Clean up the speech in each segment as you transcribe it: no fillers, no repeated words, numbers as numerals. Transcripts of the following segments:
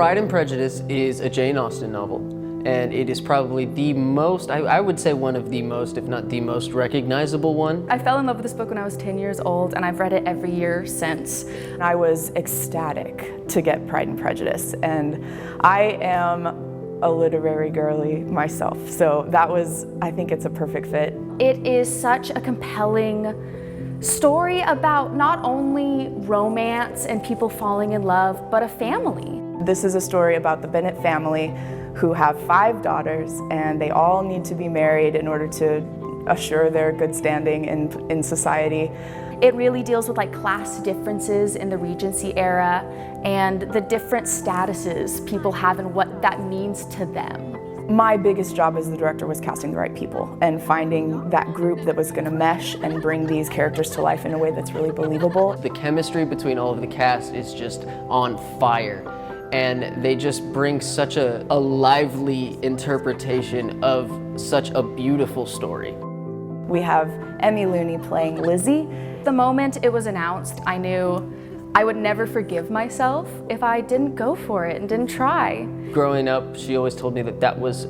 Pride and Prejudice is a Jane Austen novel, and it is probably the most, I would say one of the most, if not the most recognizable one. I fell in love with this book when I was 10 years old, and I've read it every year since. I was ecstatic to get Pride and Prejudice, and I am a literary girly myself, so that was, I think it's a perfect fit. It is such a compelling story about not only romance and people falling in love, but a family. This is a story about the Bennett family who have 5 daughters, and they all need to be married in order to assure their good standing in society. It really deals with like class differences in the Regency era and the different statuses people have and what that means to them. My biggest job as the director was casting the right people and finding that group that was going to mesh and bring these characters to life in a way that's really believable. The chemistry between all of the cast is just on fire, and they just bring such a lively interpretation of such a beautiful story. We have Emmy Looney playing Lizzie. The moment it was announced, I knew I would never forgive myself if I didn't go for it and didn't try. Growing up, she always told me that that was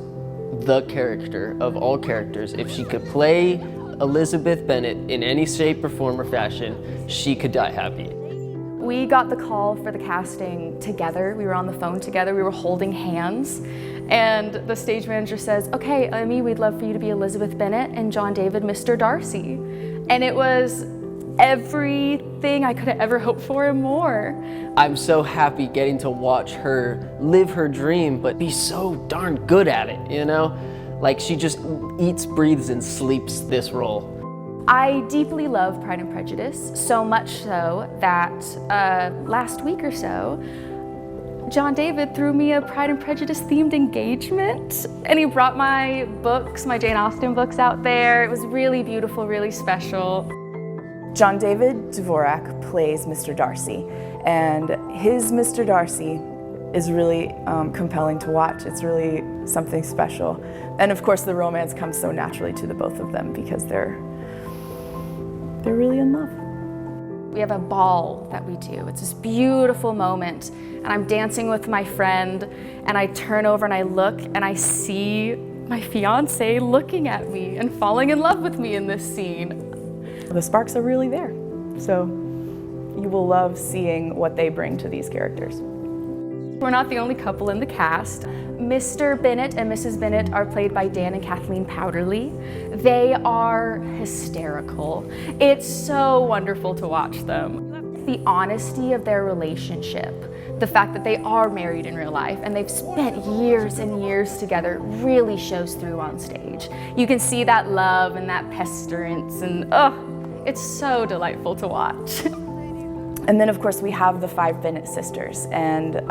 the character of all characters. If she could play Elizabeth Bennett in any shape or form or fashion, she could die happy. We got the call for the casting together. We were on the phone together. We were holding hands. And the stage manager says, "Okay, Emmy, we'd love for you to be Elizabeth Bennett and John David, Mr. Darcy." And it was everything I could have ever hoped for and more. I'm so happy getting to watch her live her dream, but be so darn good at it, you know? Like, she just eats, breathes, and sleeps this role. I deeply love Pride and Prejudice, so much so that last week or so, John David threw me a Pride and Prejudice themed engagement, and he brought my books, my Jane Austen books out there. It was really beautiful, really special. John David Dvorak plays Mr. Darcy, and his Mr. Darcy is really compelling to watch. It's really something special. And of course the romance comes so naturally to the both of them because they're really in love. We have a ball that we do. It's this beautiful moment, and I'm dancing with my friend, and I turn over and I look and I see my fiance looking at me and falling in love with me in this scene. The sparks are really there, so you will love seeing what they bring to these characters. We're not the only couple in the cast. Mr. Bennett and Mrs. Bennett are played by Dan and Kathleen Powderly. They are hysterical. It's so wonderful to watch them. The honesty of their relationship, the fact that they are married in real life and they've spent years and years together really shows through on stage. You can see that love and that pestilence, and it's so delightful to watch. And then of course we have the 5 Bennett sisters, and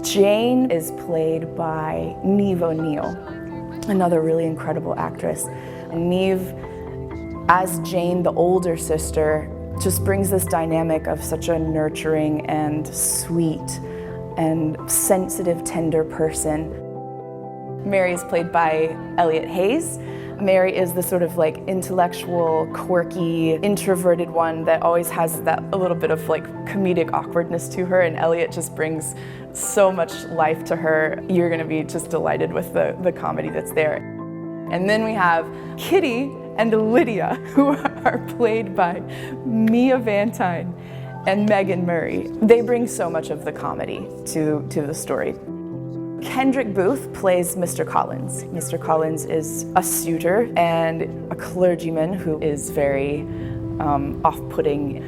Jane is played by Neve O'Neill, another really incredible actress. And Neve, as Jane, the older sister, just brings this dynamic of such a nurturing and sweet and sensitive, tender person. Mary is played by Elliot Hayes. Mary is the sort of like intellectual, quirky, introverted one that always has that a little bit of like comedic awkwardness to her, and Elliot just brings so much life to her. You're gonna be just delighted with the comedy that's there. And then we have Kitty and Lydia, who are played by Mia Vantine and Megan Murray. They bring so much of the comedy to the story. Kendrick Booth plays Mr. Collins. Mr. Collins is a suitor and a clergyman who is very off-putting.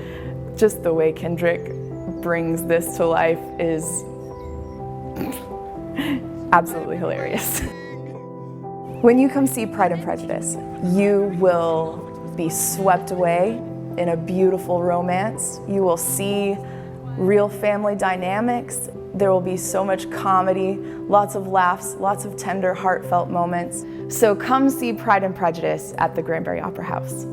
Just the way Kendrick brings this to life is absolutely hilarious. When you come see Pride and Prejudice, you will be swept away in a beautiful romance. You will see real family dynamics. There will be so much comedy, lots of laughs, lots of tender, heartfelt moments. So come see Pride and Prejudice at the Granbury Opera House.